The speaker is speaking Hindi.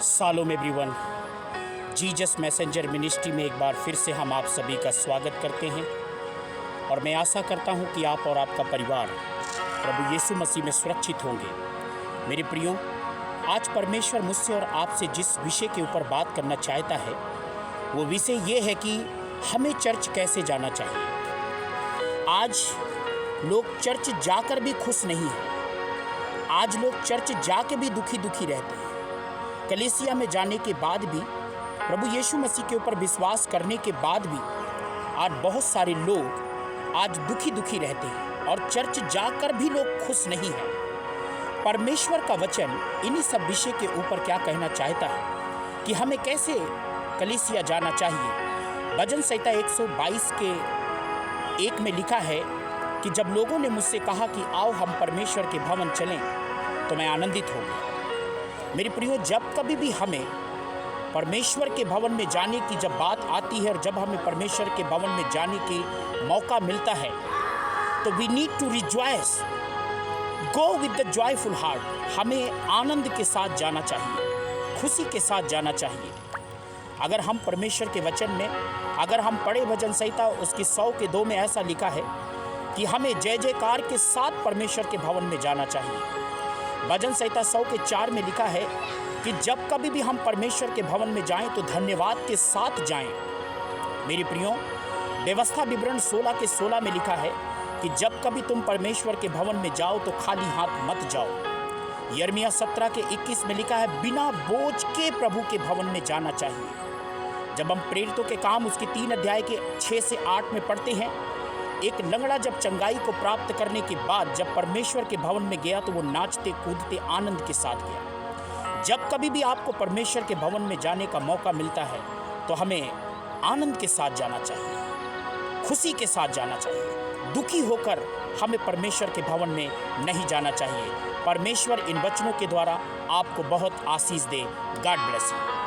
सालों एवरीवन, जीसस मैसेंजर मिनिस्ट्री में एक बार फिर से हम आप सभी का स्वागत करते हैं और मैं आशा करता हूं कि आप और आपका परिवार प्रभु यीशु मसीह में सुरक्षित होंगे। मेरे प्रियो, आज परमेश्वर मुझसे और आपसे जिस विषय के ऊपर बात करना चाहता है वो विषय ये है कि हमें चर्च कैसे जाना चाहिए। आज लोग चर्च जाकर भी खुश नहीं हैं। आज लोग चर्च जाके भी दुखी रहते हैं। कलीसिया में जाने के बाद भी, प्रभु यीशु मसीह के ऊपर विश्वास करने के बाद भी आज बहुत सारे लोग आज दुखी रहते हैं और चर्च जाकर भी लोग खुश नहीं हैं। परमेश्वर का वचन इन्हीं सब विषय के ऊपर क्या कहना चाहता है कि हमें कैसे कलीसिया जाना चाहिए। भजन संहिता 122 के 1 में लिखा है कि जब लोगों ने मुझसे कहा कि आओ हम परमेश्वर के भवन चलें तो मैं आनंदित हो गया। मेरे प्रियो, जब कभी भी हमें परमेश्वर के भवन में जाने की जब बात आती है और जब हमें परमेश्वर के भवन में जाने की मौका मिलता है तो we need to rejoice, go with the joyful heart. हमें आनंद के साथ जाना चाहिए, खुशी के साथ जाना चाहिए। अगर हम परमेश्वर के वचन में अगर हम पढ़े भजन संहिता उसकी 100 के 2 में ऐसा लिखा है कि हमें जय जयकार के साथ परमेश्वर के भवन में जाना चाहिए। भजन संहिता 100 के 4 में लिखा है कि जब कभी भी हम परमेश्वर के भवन में जाएं तो धन्यवाद के साथ जाएं। मेरे प्रियो, व्यवस्था विवरण 16 के 16 में लिखा है कि जब कभी तुम परमेश्वर के भवन में जाओ तो खाली हाथ मत जाओ। यिर्मयाह 17 के 21 में लिखा है बिना बोझ के प्रभु के भवन में जाना चाहिए। जब हम प्रेरितों के काम उसके 3 अध्याय के 6 से 8 में पढ़ते हैं, एक लंगड़ा जब चंगाई को प्राप्त करने के बाद जब परमेश्वर के भवन में गया तो वो नाचते कूदते आनंद के साथ गया। जब कभी भी आपको परमेश्वर के भवन में जाने का मौका मिलता है तो हमें आनंद के साथ जाना चाहिए, खुशी के साथ जाना चाहिए। दुखी होकर हमें परमेश्वर के भवन में नहीं जाना चाहिए। परमेश्वर इन वचनों के द्वारा आपको बहुत आशीष दे। God bless you.